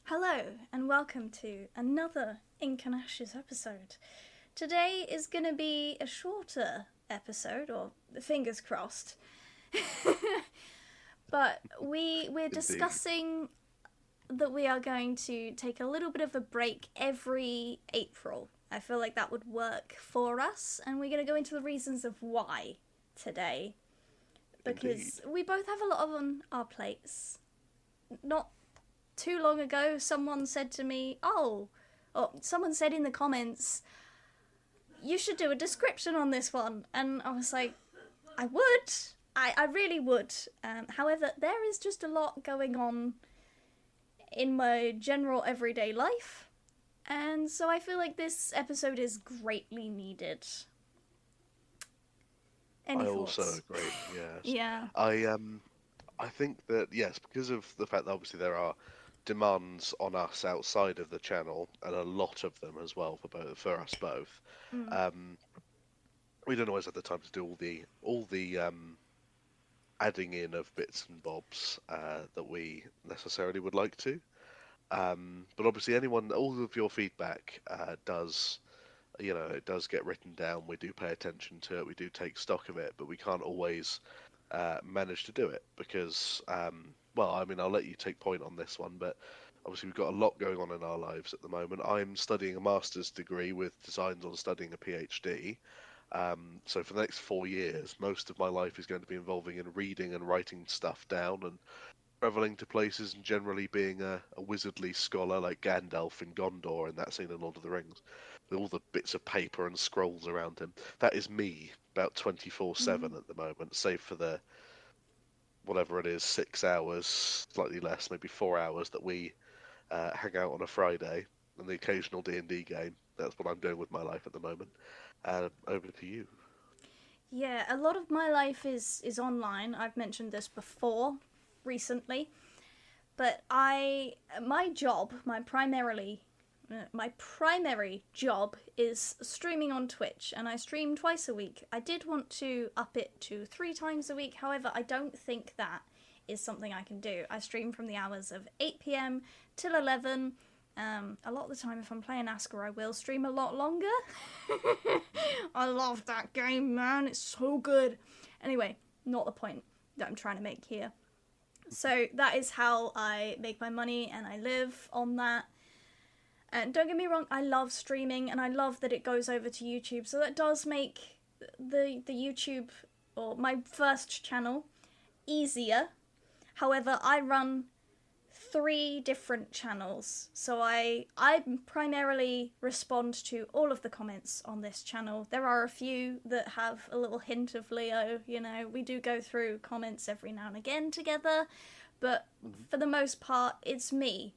Hello, and welcome to another Incarnacious episode. Today is going to be a shorter episode, or fingers crossed. But we're Indeed. discussing that we are going to take a little bit of a break every April. I feel like that would work for us, and we're going to go into the reasons of why today. Indeed. Because we both have a lot on our plates. Not too long ago, someone said to me, or someone said in the comments, you should do a description on this one. And I was like, I would. I really would. However, there is just a lot going on in my general everyday life. And so I feel like this episode is greatly needed. Any I also thoughts? agree. Yes. Yeah. I think that yes, because of the fact that obviously there are demands on us outside of the channel, and a lot of them as well for us both. Mm. Um, we don't always have the time to do all the adding in of bits and bobs that we necessarily would like to. But obviously, all of your feedback does. It does get written down. We do pay attention to it. We do take stock of it, but we can't always manage to do it because, well, I mean, I'll let you take point on this one, but obviously we've got a lot going on in our lives at the moment. I'm studying a master's degree with designs on studying a PhD. So for the next 4 years, most of my life is going to be involving in reading and writing stuff down and traveling to places and generally being a wizardly scholar like Gandalf in Gondor in that scene in Lord of the Rings, with all the bits of paper and scrolls around him. That is me about 24/7 Mm. at the moment, save for the whatever it is, 6 hours, slightly less, maybe 4 hours that we hang out on a Friday and the occasional D&D game. That's what I'm doing with my life at the moment. Over to you. Yeah, a lot of my life is online. I've mentioned this before recently, but my job, my primary job is streaming on Twitch, and I stream twice a week. I did want to up it to 3 times a week. However, I don't think that is something I can do. I stream from the hours of 8 p.m. till 11. A lot of the time, if I'm playing Asker, I will stream a lot longer. I love that game, man. It's so good. Anyway, not the point that I'm trying to make here. So that is how I make my money, and I live on that. And don't get me wrong, I love streaming, and I love that it goes over to YouTube. So that does make the YouTube, or my first channel, easier. However, I run 3 different channels. So I primarily respond to all of the comments on this channel. There are a few that have a little hint of Leo, we do go through comments every now and again together, but for the most part, it's me.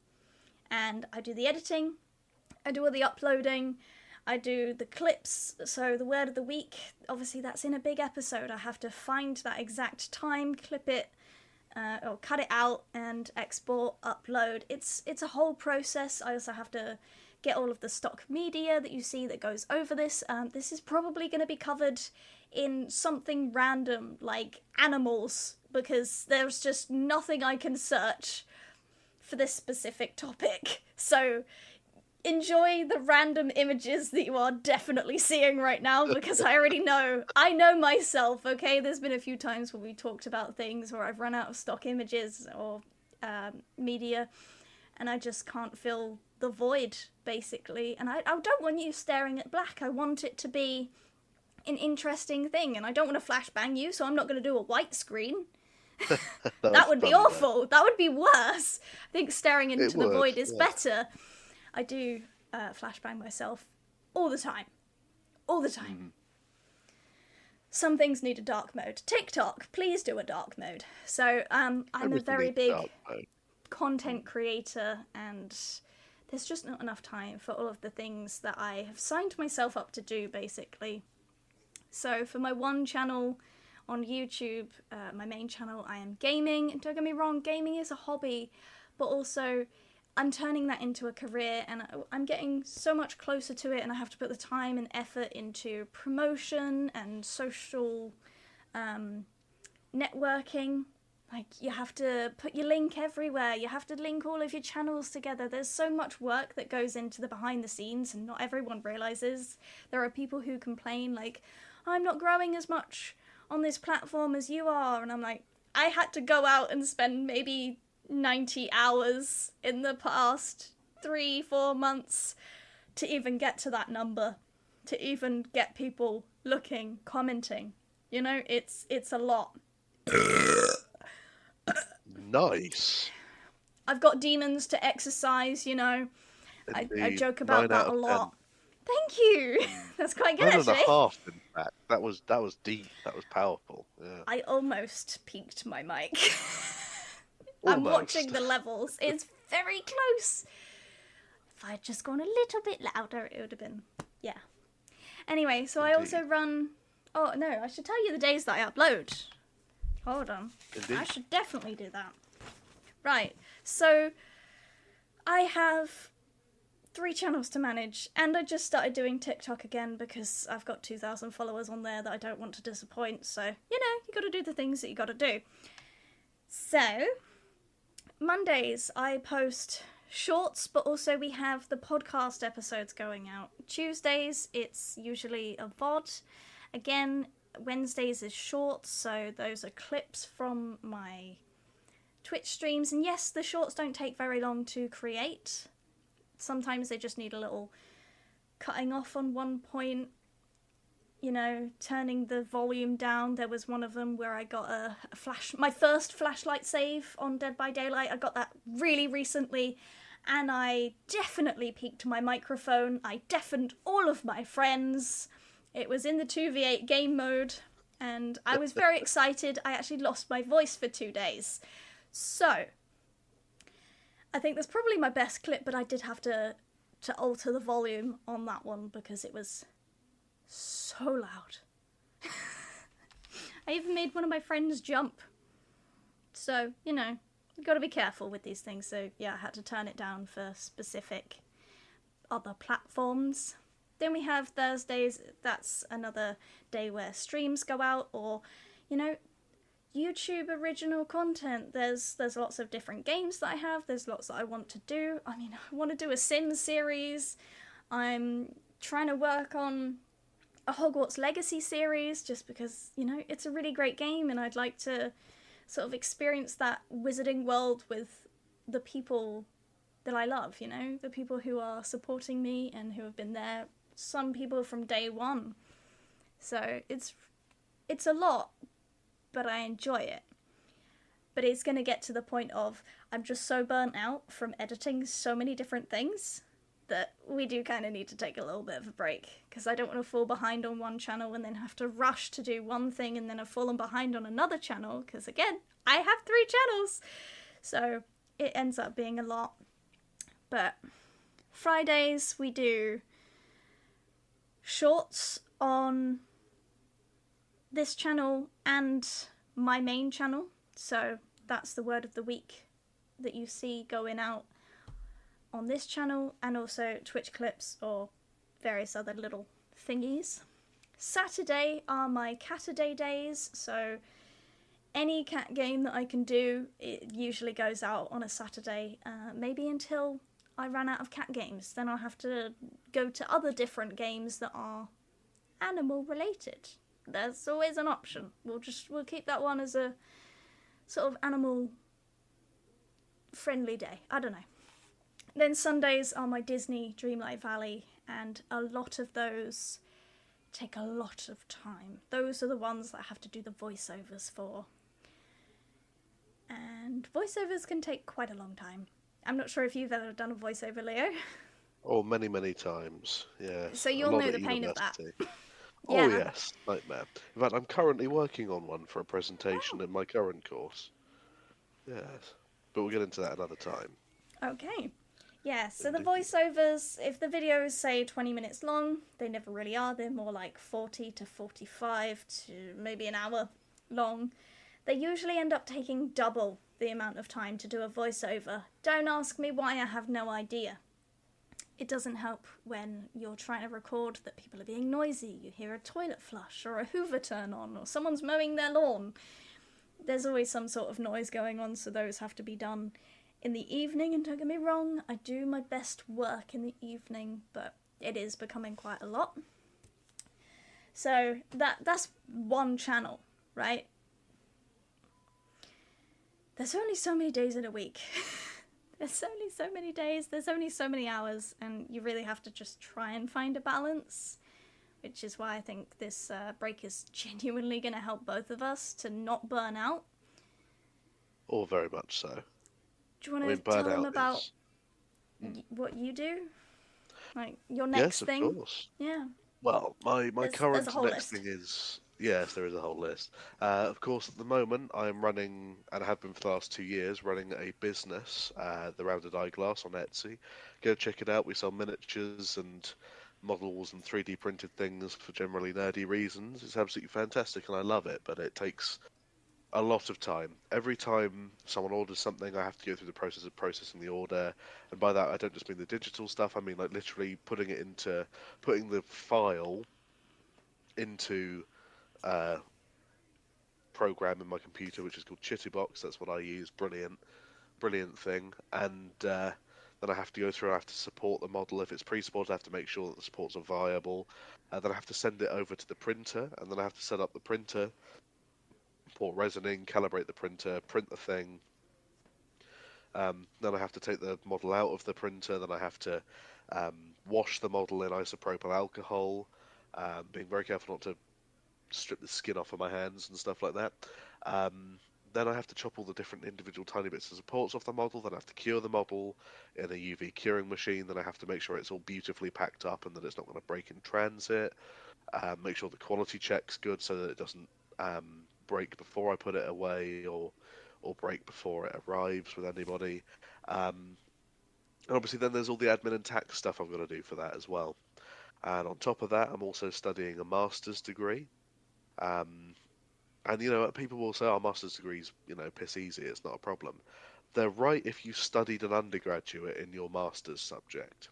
And I do the editing, I do all the uploading, I do the clips, so the word of the week, obviously that's in a big episode. I have to find that exact time, clip it, or cut it out and export, upload. It's a whole process. I also have to get all of the stock media that you see that goes over this. This is probably going to be covered in something random like animals, because there's just nothing I can search for this specific topic. So enjoy the random images that you are definitely seeing right now, because I know myself, okay? There's been a few times where we talked about things where I've run out of stock images or media, and I just can't fill the void, basically. And I don't want you staring at black. I want it to be an interesting thing, and I don't want to flashbang you, so I'm not going to do a white screen. That That's would be funny though. awful. That would be worse. I think staring It into the would, void is yeah. better. I do flashbang myself all the time. All the time. Mm, Some things need a dark mode. TikTok, please do a dark mode. So I'm a everything very needs big dark mode. content creator, and there's just not enough time for all of the things that I have signed myself up to do, basically. So for my one channel on YouTube, my main channel, I am gaming. And don't get me wrong, gaming is a hobby, but also I'm turning that into a career, and I'm getting so much closer to it, and I have to put the time and effort into promotion and social networking. Like, you have to put your link everywhere. You have to link all of your channels together. There's so much work that goes into the behind the scenes, and not everyone realizes. There are people who complain, like, I'm not growing as much on this platform as you are. And I'm like, I had to go out and spend maybe 90 hours in the past 3-4 months to even get to that number, to even get people looking, commenting. You know, it's a lot. Nice. I've got demons to exercise, you know. I Indeed. joke about 9 that out a of 10. lot. Thank you. That's quite good, 9.5, actually. in fact. That was deep. That was powerful. Yeah. I almost peaked my mic. I'm Almost. watching the levels. It's very close. If I had just gone a little bit louder, it would have been... Yeah. Anyway, so I also Indeed. run... Oh, no, I should tell you the days that I upload. Hold on. Indeed. I should definitely do that. Right, so I have 3 channels to manage, and I just started doing TikTok again because I've got 2,000 followers on there that I don't want to disappoint, so, you know, you gotta do the things that you gotta do. So, Mondays I post shorts, but also we have the podcast episodes going out. Tuesdays it's usually a VOD. Again, Wednesdays is shorts, so those are clips from my Twitch streams. And yes, the shorts don't take very long to create. Sometimes they just need a little cutting off on one point, you know, turning the volume down. There was one of them where I got a my first flashlight save on Dead by Daylight. I got that really recently, and I definitely peaked my microphone. I deafened all of my friends. It was in the 2v8 game mode, and I was very excited. I actually lost my voice for 2 days. So, I think that's probably my best clip, but I did have to alter the volume on that one because it was so loud. I even made one of my friends jump. So, you know, you gotta be careful with these things. So, yeah, I had to turn it down for specific other platforms. Then we have Thursdays. That's another day where streams go out, or, you know, YouTube original content. There's lots of different games that I have. There's lots that I want to do. I mean, I want to do a Sims series. I'm trying to work on a Hogwarts Legacy series just because, you know, it's a really great game and I'd like to sort of experience that wizarding world with the people that I love, you know, the people who are supporting me and who have been there, some people from day one. So it's a lot, but I enjoy it. But it's going to get to the point of I'm just so burnt out from editing so many different things that we do kind of need to take a little bit of a break, because I don't want to fall behind on one channel and then have to rush to do one thing and then have fallen behind on another channel, because again, I have 3 channels. So it ends up being a lot. But Fridays we do shorts on this channel and my main channel. So that's the word of the week that you see going out on this channel, and also Twitch clips or various other little thingies. Saturday are my Cataday days, so any cat game that I can do, it usually goes out on a Saturday, maybe until I run out of cat games. Then I'll have to go to other different games that are animal related. There's always an option. We'll keep that one as a sort of animal friendly day. I don't know. Then Sundays are my Disney Dreamlight Valley, and a lot of those take a lot of time. Those are the ones that I have to do the voiceovers for. And voiceovers can take quite a long time. I'm not sure if you've ever done a voiceover, Leo. Oh, many, many times. Yes. So you'll know the pain of that. Oh, Yeah. yes. Nightmare. In fact, I'm currently working on one for a presentation in my current course. Yes. But we'll get into that another time. Okay. Yeah, so the Indeed. voiceovers, if the videos say 20 minutes long, they never really are. They're more like 40 to 45 to maybe an hour long. They usually end up taking double the amount of time to do a voiceover. Don't ask me why, I have no idea. It doesn't help when you're trying to record that people are being noisy, you hear a toilet flush or a Hoover turn on or someone's mowing their lawn. there's always some sort of noise going on, so those have to be done in the evening. And don't get me wrong, I do my best work in the evening, but it is becoming quite a lot. So that's one channel, right? There's only so many days in a week. There's only so many days, there's only so many hours, and you really have to just try and find a balance, which is why I think this break is genuinely going to help both of us to not burn out. Or very much so. Do you I want mean, to tell them burnout about is. Mm, what you do? Like your yes, next of thing? course. Yeah, Well, my there's a current whole next list. thing is yes, there is a whole list. Of course, at the moment, I am running and have been for the last 2 years running a business, the Rounded Eyeglass on Etsy. Go check it out. We sell miniatures and models and 3D printed things for generally nerdy reasons. It's absolutely fantastic, and I love it. But it takes a lot of time. Every time someone orders something, I have to go through the process of processing the order, and by that I don't just mean the digital stuff. I mean like literally putting the file into a program in my computer, which is called Chittybox. That's what I use. Brilliant, brilliant thing. And then I have to go through. I have to support the model. If it's pre-supported, I have to make sure that the supports are viable. Then I have to send it over to the printer, and then I have to set up the printer, port resin in, calibrate the printer, print the thing. Then I have to take the model out of the printer. Then I have to wash the model in isopropyl alcohol, being very careful not to strip the skin off of my hands and stuff like that. Um, then I have to chop all the different individual tiny bits of supports off the model. Then I have to cure the model in a UV curing machine. Then I have to make sure it's all beautifully packed up and that it's not going to break in transit. Make sure the quality check's good so that it doesn't break before I put it away or break before it arrives with anybody. Um, and obviously, then there's all the admin and tax stuff I've got to do for that as well. And on top of that, I'm also studying a master's degree. Um, and people will say, "Oh, master's degrees, piss easy. It's not a problem." They're right if you studied an undergraduate in your master's subject.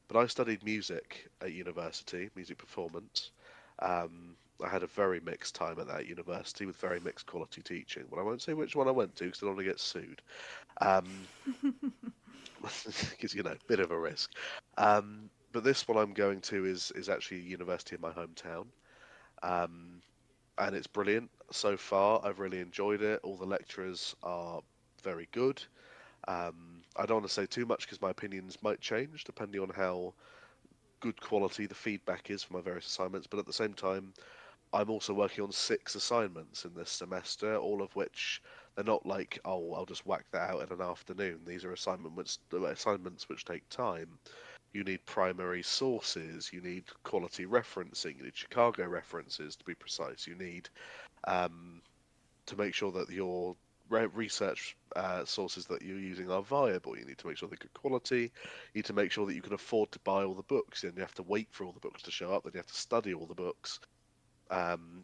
But I studied music at university, music performance. I had a very mixed time at that university with very mixed quality teaching. But I won't say which one I went to because I don't want to get sued. Um, because bit of a risk. But this one I'm going to is actually a university in my hometown. Um, and it's brilliant so far. I've really enjoyed it. All the lecturers are very good. I don't want to say too much because my opinions might change depending on how good quality the feedback is for my various assignments. But at the same time, I'm also working on 6 assignments in this semester, all of which they're not like, oh, I'll just whack that out in an afternoon. These are assignments which take time. You need primary sources, you need quality referencing, you need Chicago references to be precise, you need um, to make sure that your research sources that you're using are viable. You need to make sure they're good quality. You need to make sure that you can afford to buy all the books. And you have to wait for all the books to show up. Then you have to study all the books.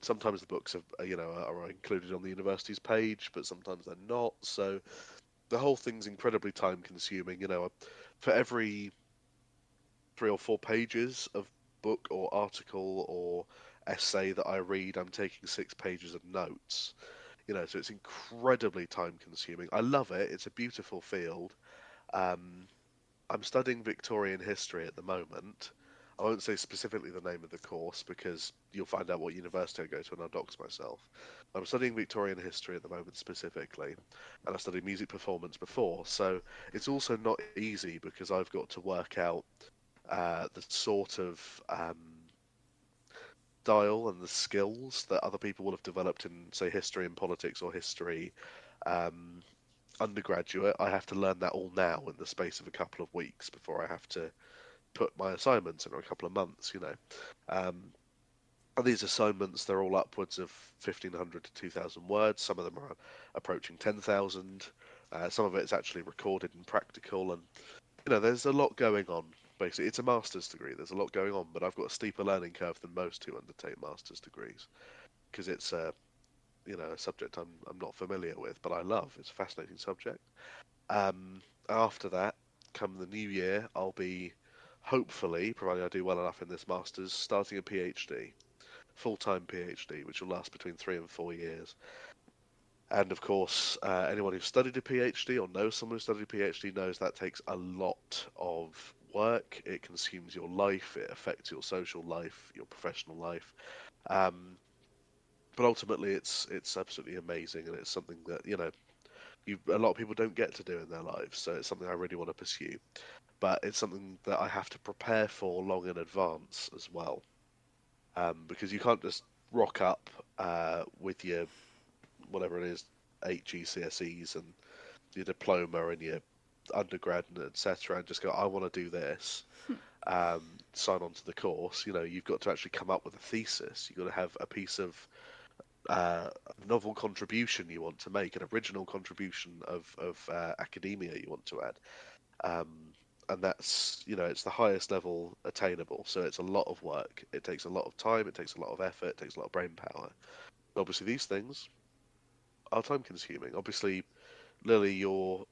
Sometimes the books are included on the university's page, but sometimes they're not. So the whole thing's incredibly time consuming. For every 3 or 4 pages of book or article or essay that I read, I'm taking 6 pages of notes. So it's incredibly time consuming. I love it. It's a beautiful field. Um, I'm studying Victorian history at the moment. I won't say specifically the name of the course because you'll find out what university I go to and I'll dox myself. I'm studying Victorian history at the moment specifically, and I studied music performance before, so it's also not easy because I've got to work out the sort of style and the skills that other people will have developed in, say, history and politics or history um, undergraduate. I have to learn that all now in the space of a couple of weeks before I have to put my assignments in, or a couple of months. And these assignments, they're all upwards of 1,500 to 2,000 words. Some of them are approaching 10,000. Some of it's actually recorded and practical. And, there's a lot going on. Basically, it's a master's degree. There's a lot going on, but I've got a steeper learning curve than most who undertake master's degrees because it's a subject I'm not familiar with, but I love. It's a fascinating subject. After that, come the new year, I'll be hopefully, providing I do well enough in this masters, starting a PhD, full-time PhD, which will last between 3 and 4 years. And of course, anyone who's studied a PhD or knows someone who studied a PhD knows that takes a lot of work. It consumes your life, it affects your social life, your professional life. Um, but ultimately, it's absolutely amazing, and it's something that a lot of people don't get to do in their lives. So it's something I really want to pursue. But it's something that I have to prepare for long in advance as well, because you can't just rock up with your whatever it is, 8 GCSEs and your diploma and your undergrad and etc. and just go, I want to do this. Sign on to the course. You've got to actually come up with a thesis. You've got to have a piece of uh, novel contribution you want to make, an original contribution of academia you want to add. Um, and that's, it's the highest level attainable. So it's a lot of work. It takes a lot of time. It takes a lot of effort. It takes a lot of brain power. Obviously, these things are time consuming. Obviously, Lily, you're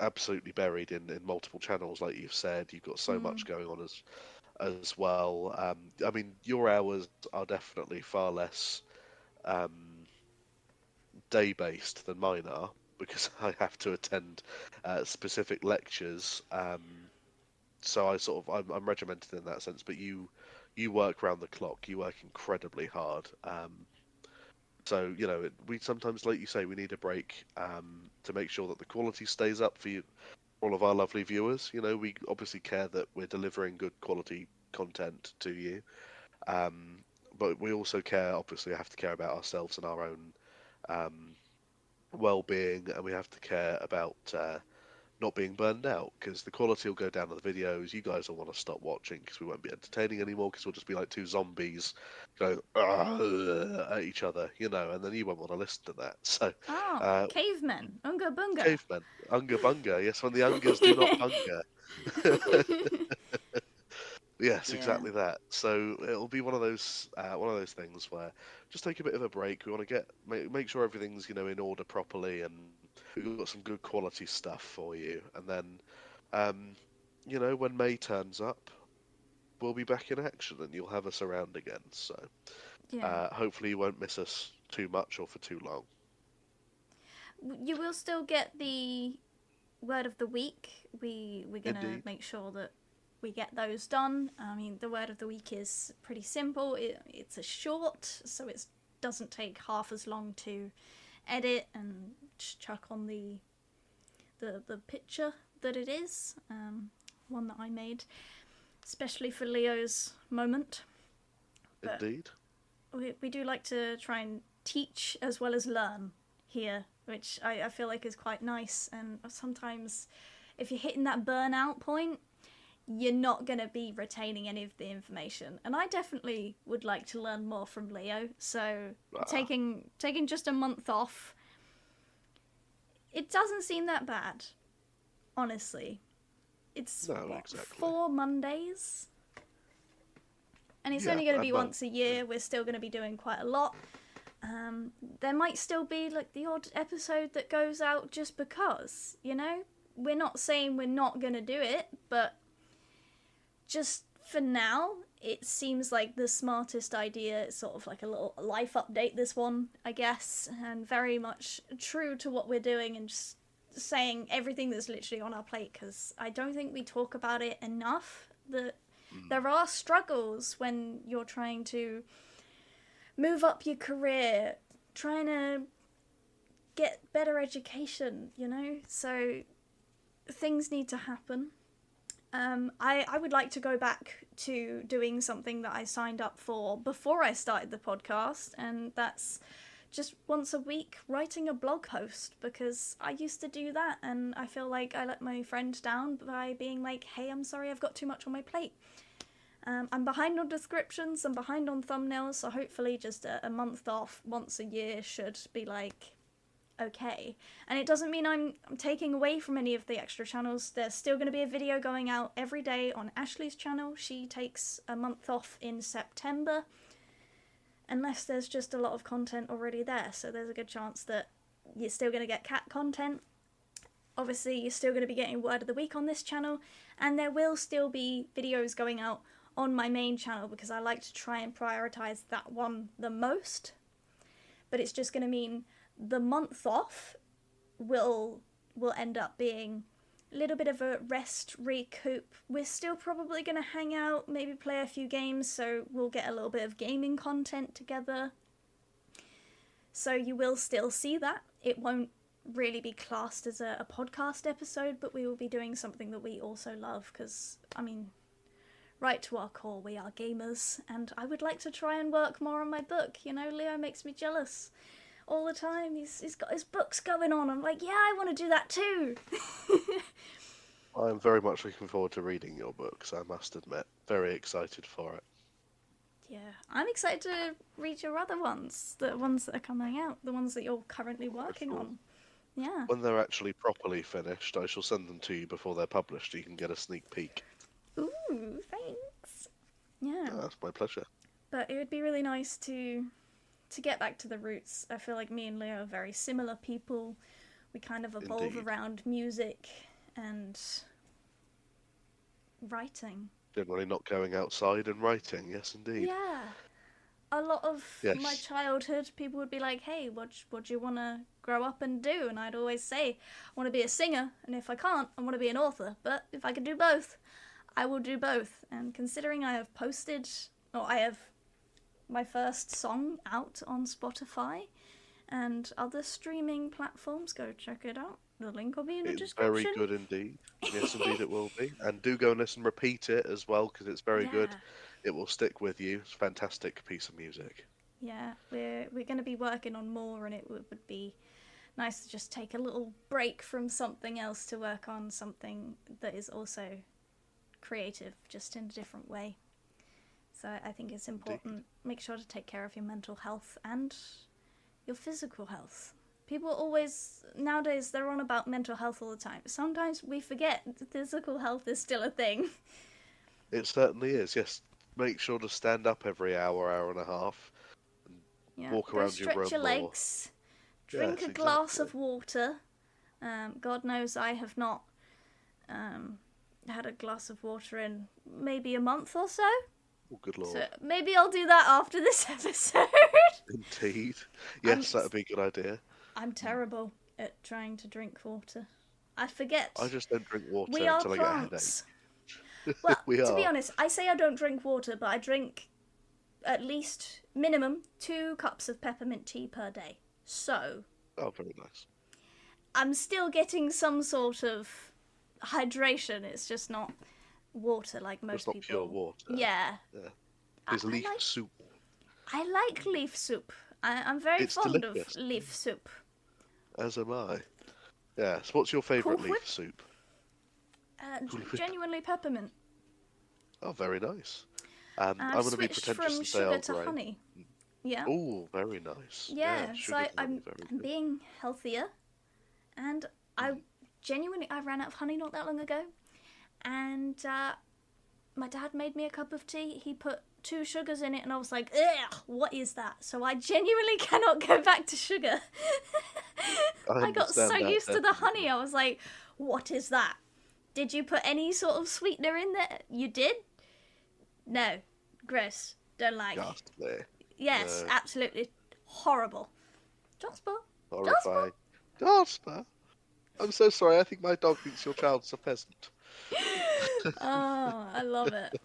absolutely buried in multiple channels, like you've said. You've got so Mm. much going on as well. I mean, your hours are definitely far less um, day based than mine are because I have to attend specific lectures. So I'm regimented in that sense. But you work round the clock. You work incredibly hard. So, we sometimes, like you say, we need a break to make sure that the quality stays up for you, all of our lovely viewers. We obviously care that we're delivering good quality content to you, um, but we also care, obviously, have to care about ourselves and our own um, well-being, and we have to care about not being burned out because the quality will go down on the videos. You guys will want to stop watching because we won't be entertaining anymore because we'll just be like two zombies going at each other, and then you won't want to listen to that. So, Oh, uh, cavemen. Unga bunga. cavemen, unga bunga. Yes, when the ungas do not bunga. Yes, Yeah. exactly that. So it'll be one of those things where just take a bit of a break. We want to make sure everything's in order properly, and we've got some good quality stuff for you. And then, um, when May turns up, we'll be back in action, and you'll have us around again. So Yeah. hopefully you won't miss us too much or for too long. You will still get the word of the week. We're gonna Indeed. make sure that we get those done. I mean, the word of the week is pretty simple. It's a short, so it doesn't take half as long to edit and just chuck on the picture that it is. One that I made, especially for Leo's moment. But Indeed. we do like to try and teach as well as learn here, which I feel like is quite nice. And sometimes, if you're hitting that burnout point, you're not going to be retaining any of the information. And I definitely would like to learn more from Leo. So Ah, taking just a month off, it doesn't seem that bad, honestly. It's no, what, exactly. 4 Mondays? And it's Yeah, only going to a be month. once a Yeah. year. We're still going to be doing quite a lot. There might still be like the odd episode that goes out just because, We're not saying we're not going to do it, but just for now, it seems like the smartest idea. It's sort of like a little life update, this one, I guess, and very much true to what we're doing and just saying everything that's literally on our plate because I don't think we talk about it enough. That Mm. there are struggles when you're trying to move up your career, trying to get better education, So things need to happen. I would like to go back to doing something that I signed up for before I started the podcast, and that's just once a week writing a blog post because I used to do that and I feel like I let my friend down by being like, hey, I'm sorry, I've got too much on my plate. I'm behind on descriptions, I'm behind on thumbnails, so hopefully just a month off once a year should be like okay. And it doesn't mean I'm taking away from any of the extra channels. There's still going to be a video going out every day on Ashley's channel. She takes a month off in September, unless there's just a lot of content already there. So there's a good chance that you're still going to get cat content. Obviously, you're still going to be getting word of the week on this channel, and there will still be videos going out on my main channel because I like to try and prioritize that one the most. But it's just going to mean the month off will end up being a little bit of a rest, recoup. We're still probably going to hang out, maybe play a few games, so we'll get a little bit of gaming content together. So you will still see that. It won't really be classed as a podcast episode, but we will be doing something that we also love, because, I mean, right to our core, we are gamers, and I would like to try and work more on my book. You know, Leo makes me jealous all the time. He's got his books going on. I'm like, yeah, I want to do that too. I'm very much looking forward to reading your books, I must admit. Very excited for it. Yeah, I'm excited to read your other ones, the ones that are coming out, the ones that you're currently working on. Yeah. When they're actually properly finished, I shall send them to you before they're published. You can get a sneak peek. Ooh, thanks. Yeah. Oh, that's my pleasure. But it would be really nice to get back to the roots. I feel like me and Leo are very similar people. We kind of evolve Indeed. around music and writing. Generally not going outside and writing, yes indeed. Yeah. A lot of Yes. my childhood, people would be like, hey, what do you want to grow up and do? And I'd always say, I want to be a singer, and if I can't, I want to be an author. But if I can do both, I will do both. And considering I have I have my first song out on Spotify and other streaming platforms, go check it out. The link will be in the It's description. very good indeed. Yes, indeed it will be. And do go and listen, repeat it as well, because it's very good. It will stick with you. It's a fantastic piece of music. Yeah, we're going to be working on more, and it would be nice to just take a little break from something else to work on something that is also creative, just in a different way. So I think it's important. Make sure to take care of your mental health and your physical health. People always, nowadays, they're on about mental health all the time. Sometimes we forget physical health is still a thing. It certainly is, yes. Make sure to stand up every hour and a half, and walk around your room stretch your more. legs, drink Yes, a glass exactly. of water. God knows I have not had a glass of water in maybe a month or so. Oh, good lord. So maybe I'll do that after this episode. Indeed. Yes, that'd be a good idea. I'm terrible at trying to drink water. I forget. I just don't drink water We are until I get a plants. headache. Well, We to be are. honest, I say I don't drink water, but I drink at least minimum 2 cups of peppermint tea per day. So Oh, very nice. I'm still getting some sort of hydration. It's just not water like most It's not people. pure water. Yeah. It's I leaf like- soup. I like leaf soup. I'm very It's fond delicious. of leaf soup. As am I. Yes. What's your favourite Cool whip? leaf soup? Cool whip. Genuinely peppermint. Oh, very nice. I'm I've going to be switched pretentious from and say sugar Earl to Grey. honey. Yeah. Oh, very nice. Yeah, so sugar's I'm very I'm good. being healthier, and I ran out of honey not that long ago, and my dad made me a cup of tea. He put 2 sugars in it, and I was like, ugh, what is that? So I genuinely cannot go back to sugar. I got so understand that, used to the definitely. honey. I was like, what is that? Did you put any sort of sweetener in there? You did? No. Gross. Don't like. Ghastly. Yes, No. absolutely horrible. Jasper. Horrifying. Jasper! I'm so sorry, I think my dog thinks your child's a pheasant. Oh, I love it.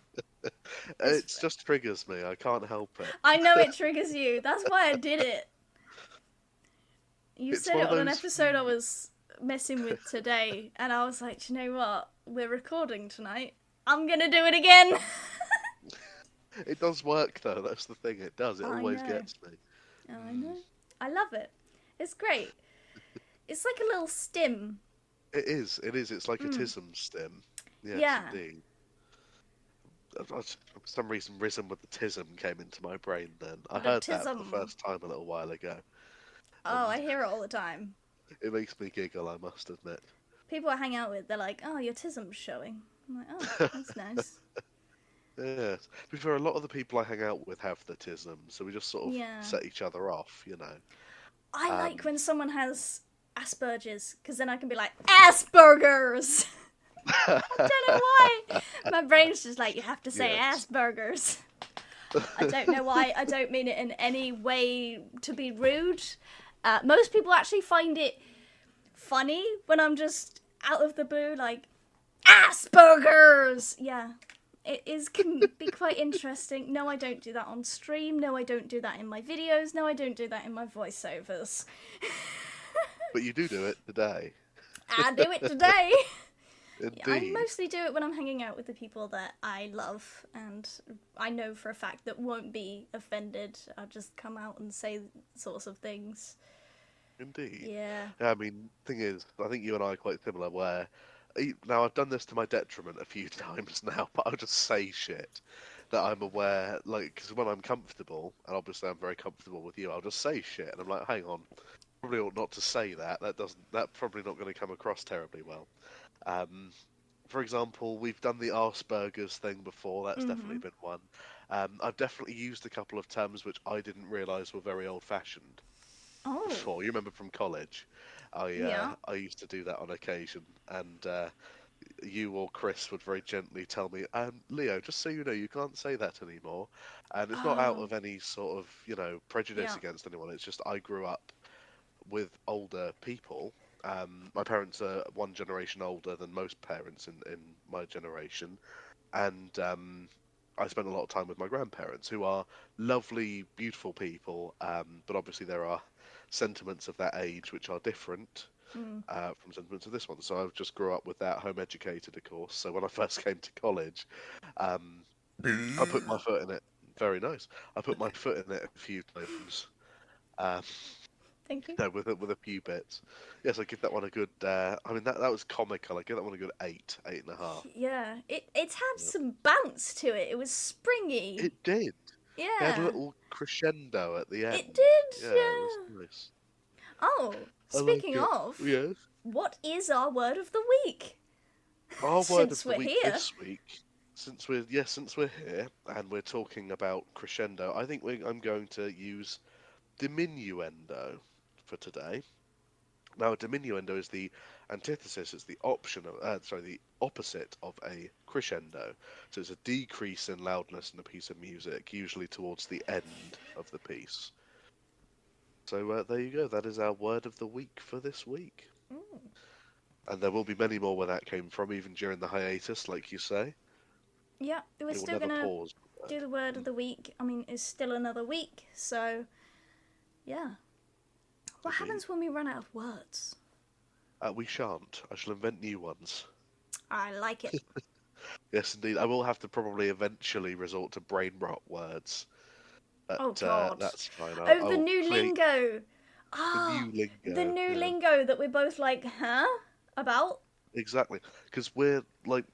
It just triggers me, I can't help it. I know it triggers you. That's why I did it. You It's said one it of on an those- episode I was messing with today, and I was like, do you know what? We're recording tonight. I'm gonna do it again. It does work though, that's the thing, it does. It I always know. gets me. Oh, I know. I love it. It's great. It's like a little stim. It is, it's like a tism stem. Yes, Yeah. indeed. For some reason, risen with the tism came into my brain then. I heard that for the tism. first time a little while ago. Oh, I hear it all the time. It makes me giggle, I must admit. People I hang out with, they're like, oh, your tism's showing. I'm like, oh, that's nice. Yes. To be fair, a lot of the people I hang out with have the tism, so we just sort of Yeah. set each other off, you know. I like when someone has Asperger's, because then I can be like, Asperger's! I don't know why. My brain's just like, you have to say Yes. Asperger's. I don't know why. I don't mean it in any way to be rude. Most people actually find it funny when I'm just out of the blue, like, Asperger's! Yeah. It is can be quite interesting. No, I don't do that on stream. No, I don't do that in my videos. No, I don't do that in my voiceovers. But you do it today. I do it today. I Indeed. mostly do it when I'm hanging out with the people that I love, and I know for a fact that won't be offended. I'll just come out and say sorts of things. Indeed. Yeah. Yeah, I mean, thing is, I think you and I are quite similar. Where now I've done this to my detriment a few times now, but I'll just say shit that I'm aware, like, because when I'm comfortable, and obviously I'm very comfortable with you, I'll just say shit, and I'm like, hang on, probably ought not to say that. That's probably not going to come across terribly well. Um, for example, we've done the Arsburgers thing before. That's definitely Mhm. been one. I've definitely used a couple of terms which I didn't realise were very old-fashioned Oh. before. You remember from college? Yeah. I used to do that on occasion, and you or Chris would very gently tell me, Leo, just so you know, you can't say that anymore. And it's not out Oh. of any sort of, prejudice Yeah. against anyone. It's just I grew up with older people. My parents are one generation older than most parents in my generation, and I spent a lot of time with my grandparents, who are lovely, beautiful people. But obviously, there are sentiments of that age which are different Mm. from sentiments of this one. So I just grew up with that, home educated, of course. So when I first came to college, um, I put my foot in it. Very nice. I put my foot in it a few times. Um, Thank you. no, with a few bits. Yes, I give that one a good. I mean, that was comical. I give that one a good 8.5. Yeah. It's had Yeah. some bounce to it. It was springy. It did. It had a Yeah. little crescendo at the It end. did. Yeah, it was Yeah. nice. Oh, I like speaking it. of, Yes. what is our word of the week? Our word of Since the we're week here. this week, since we're here and we're talking about crescendo, I think I'm going to use diminuendo for today. Now, a diminuendo is the antithesis. It's the the opposite of a crescendo. So it's a decrease in loudness in a piece of music, usually towards the end of the piece. So there you go. That is our word of the week for this week. Mm. And there will be many more where that came from, even during the hiatus, like you say. Yeah, we're It will still never gonna pause. do the word of Mm, the week. I mean, it's still another week, so yeah. What indeed. happens when we run out of words? We shan't. I shall invent new ones. I like it. Yes, indeed. I will have to probably eventually resort to brain rot words, but Oh God. that's fine. Oh, I the will new create lingo. the Ah, new the lingo. new Yeah, lingo that we're both like, huh? About? exactly. Because we're like,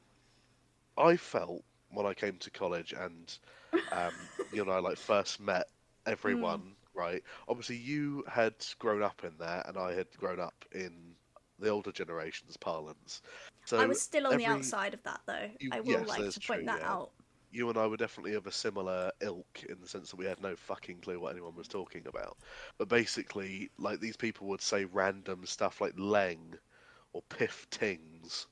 I felt when I came to college and you and I like first met Mm. everyone, right? Obviously, you had grown up in there, and I had grown up in the older generation's parlance. I So was still on the every outside of that, though. I will yes, like there's to true. point that Yeah, out. you and I were definitely of a similar ilk in the sense that we had no fucking clue what anyone was talking about. But basically, like these people would say random stuff like leng or piff tings,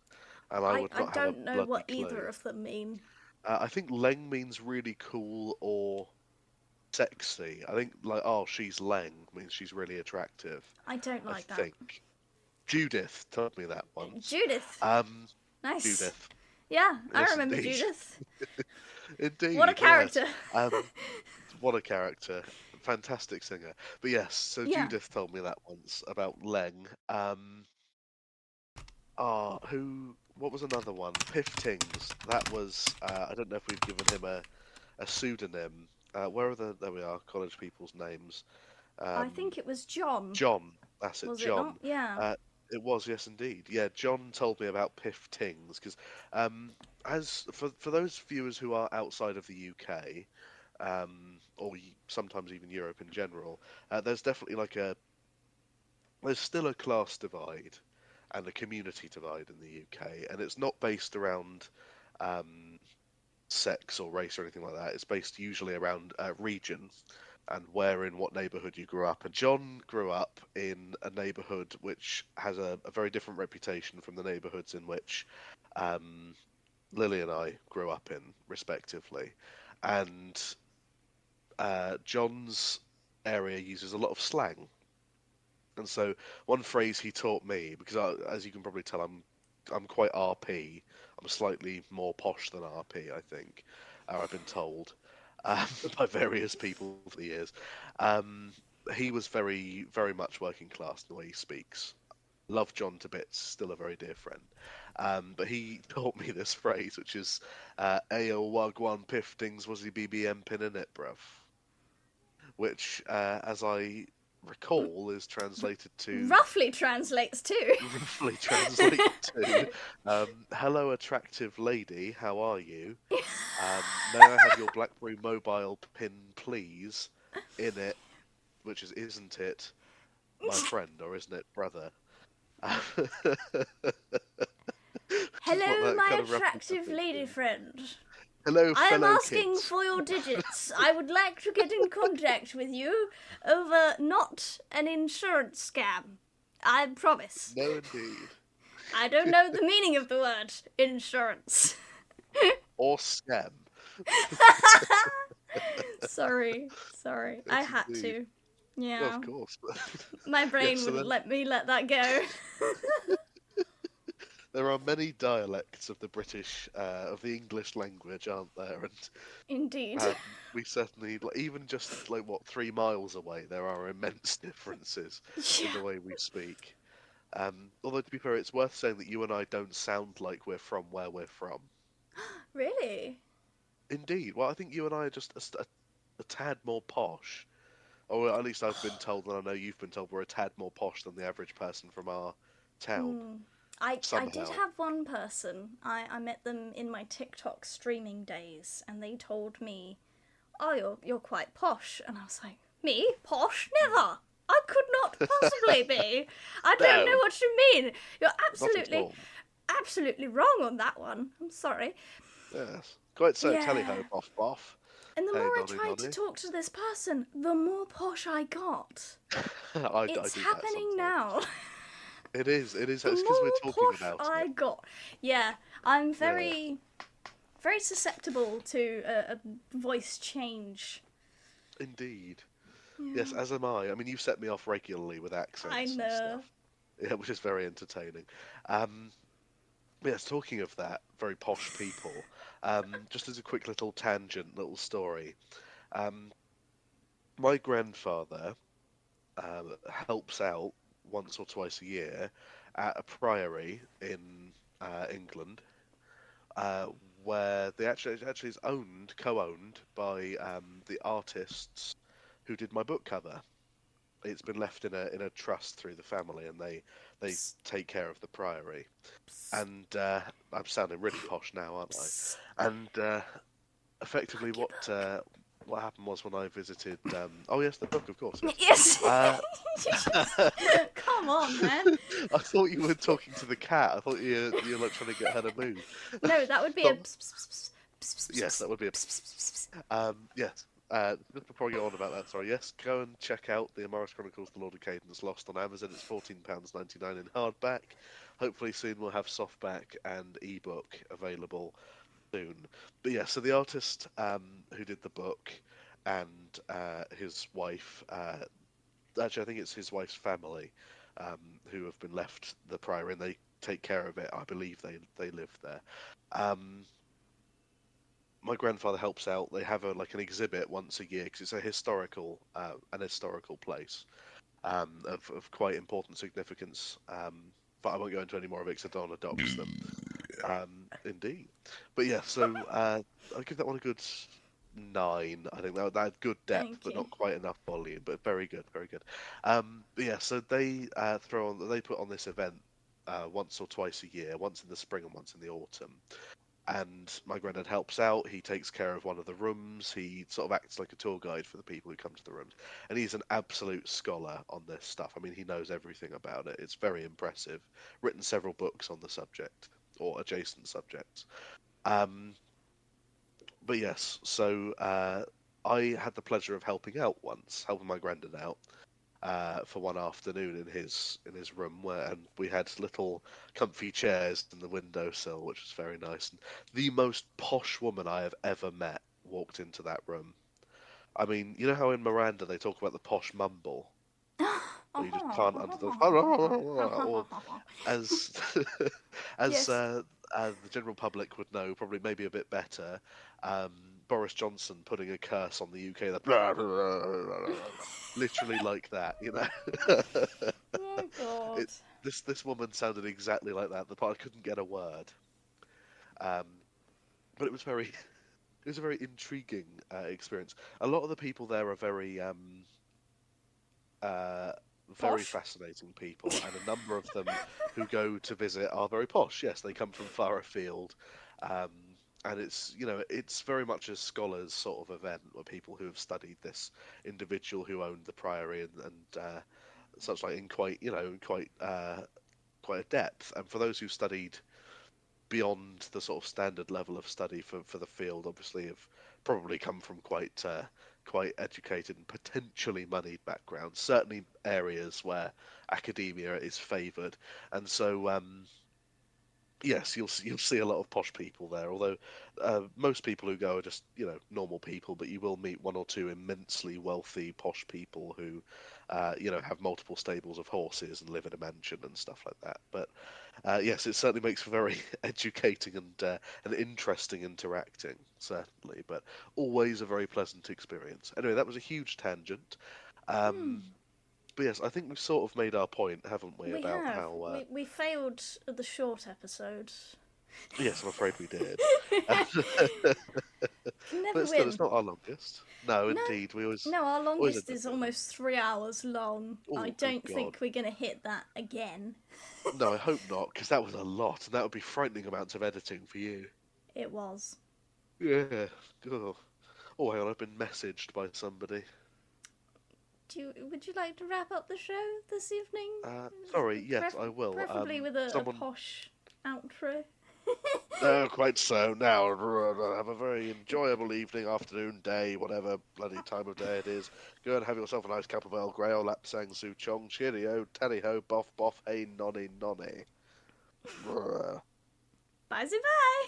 and I would I not have a don't know bloody what either clue. of them mean. I think leng means really cool or sexy. I think like she's leng means she's really attractive. I don't I like that. think Judith told me that once. Judith. Um, Nice. Judith. Yeah, I Yes, remember indeed, Judith. What a indeed, yes. character. Um, what a character, fantastic singer. But yes, so Yeah. Judith told me that once about Leng. Who? What was another one? Piftings. That was. I don't know if we've given him a pseudonym. Where are the? There we are. College people's names. I Um, think it was John. John. That's it, Was it not? John. Yeah. Uh, it was, yes, indeed. Yeah, John told me about Piff Tings because, as for those viewers who are outside of the UK, or sometimes even Europe in general, there's definitely there's still a class divide and a community divide in the UK, and it's not based around um, sex or race or anything like that. It's based usually around region and where in what neighbourhood you grew up. And John grew up in a neighbourhood which has a very different reputation from the neighbourhoods in which um, Lily and I grew up in, respectively. And John's area uses a lot of slang. And so one phrase he taught me, because as you can probably tell, I'm quite RP. I'm slightly more posh than RP, I think. I've been told by various people for the years. Um, he was very much working class in the way he speaks. Love John to bits, still a very dear friend. But he taught me this phrase, which is "Ayo wagwan piftings was he BBM pin in it, bruv," which, as I recall, is translated to Roughly translates to. roughly translate to "Hello, attractive lady, how are you? May I have your BlackBerry mobile pin, please? In it," which is "Isn't it my friend or isn't it brother?" Which is what Hello, that my kind of roughly attractive translates lady to. friend. Hello, I am fellow asking kids. for your digits. I would like to get in contact with you over not an insurance scam. I promise. No, indeed. I don't know the meaning of the word insurance. Or scam. Sorry. I Yes, had indeed. to. Of Yeah. course. My Yeah, brain so wouldn't then let me let that go. there are many dialects of the of the English language, aren't there? And Indeed. we certainly, like, even just like what 3 miles away, there are immense differences in Yeah. the way we speak. Although to be fair, it's worth saying that you and I don't sound like we're from where we're from. Really? Indeed. Well, I think you and I are just a tad more posh. Or at least I've been told, and I know you've been told, we're a tad more posh than the average person from our town. Hmm. I did Somehow. have one person. I met them in my TikTok streaming days, and they told me, "Oh, you're quite posh," and I was like, "Me posh? Never. I could not possibly be. I don't know No, what you mean. You're not at absolutely, all. absolutely wrong on that one. I'm sorry." Yes. Quite so. Tally ho, Yeah. boff boff. And the more Hey, I nonny tried to nonny. talk to this person, the more posh I got. I It's do that happening sometimes. now. It is, it is. The It's because we're more talking posh about I it. got. Yeah, I'm Yeah, very susceptible to a voice change. indeed. Yes, Yeah, as am I. I mean, you set me off regularly with I accents and know. stuff. Yeah, which is very entertaining. Um, yes, talking of that, very posh people. Just as a quick little tangent, little story. Um, my grandfather helps out once or twice a year at a priory in England, uh, where they actually is co-owned by the artists who did my book cover. It's been left in a trust through the family, and they Psst, take care of the priory. psst, And I'm sounding really posh now, aren't psst. I? And effectively, Plug your book. what happened was when I visited. Oh yes, the book, of course, yes. Yes. Uh, Come on, man. I thought you were talking to the cat. I thought you were like trying to get her to move. No, that would be a. Not, Psst, psst, psst, psst, yes, psst, that would be a. psst, psst, psst, psst. Yes. Just before I go on about that, sorry. Yes, go and check out the Morris Chronicles: The Lord of Cadence Lost on Amazon. It's £14.99 in hardback. Hopefully soon we'll have softback and ebook available soon. But yeah, so the artist who did the book and his wife, actually, I think it's his wife's family, who have been left the priory and they take care of it. I believe they live there. Um, my grandfather helps out. They have like an exhibit once a year because it's a an historical place of quite important significance. But I won't go into any more of it because I don't want to dox them. Indeed. But yeah, so I'll give that one a good 9. I think that had good depth, Thank but you. not quite enough volume. But very good, very good. But yeah, so they put on this event once or twice a year, once in the spring and once in the autumn. And my granddad helps out. He takes care of one of the rooms. He sort of acts like a tour guide for the people who come to the rooms. And he's an absolute scholar on this stuff. I mean, he knows everything about it. It's very impressive. Written several books on the subject or adjacent subjects. Um, but yes, so I had the pleasure of helping out once, helping my granddad out for one afternoon in his room, and we had little comfy chairs in the windowsill, which was very nice. And the most posh woman I have ever met walked into that room. I mean, you know how in Miranda they talk about the posh mumble? or you just Uh-huh. can't under the or as as Yes. the general public would know, probably maybe a bit better. Um, Boris Johnson putting a curse on the UK that literally like that, you know. Oh God. it this woman sounded exactly like that. The part I couldn't get a word, um, but it was very it was a very intriguing experience. A lot of the people there are uh, very Posh. fascinating people, and a number of them who go to visit are very posh. Yes, they come from far afield, um, and it's it's very much a scholars sort of event where people who have studied this individual who owned the priory and such like in quite quite a depth. And for those who studied beyond the sort of standard level of study for the field, obviously have probably come from quite educated and potentially moneyed backgrounds. Certainly areas where academia is favoured, and so yes, you'll see a lot of posh people there. Although most people who go are just normal people, but you will meet one or two immensely wealthy posh people who have multiple stables of horses and live in a mansion and stuff like that. But yes, it certainly makes for very educating and interesting interacting, certainly. But always a very pleasant experience. Anyway, that was a huge tangent. Hmm. Um, but yes, I think we've sort of made our point, haven't we, We about have. how We failed at the short episode. yes, I'm afraid we did. Can But never still, it's win. not our longest. No, No, indeed, we no, our always end longest up is winning. almost 3 hours long. I Oh, good don't God. think we're gonna hit that again. No, I hope not, because that was a lot, and that would be frightening amounts of editing for you. It was. Yeah. Oh, oh hang on, I've been messaged by somebody. Would you like to wrap up the show this evening? Sorry, yes, I will. Preferably with a Someone. posh outro. No, quite so. Now, have a very enjoyable evening, afternoon, day, whatever bloody time of day it is. Go and have yourself a nice cup of Earl Grey or Lapsang Souchong. Cheerio, tally ho, boff boff, hey nonny nonny. Bye bye.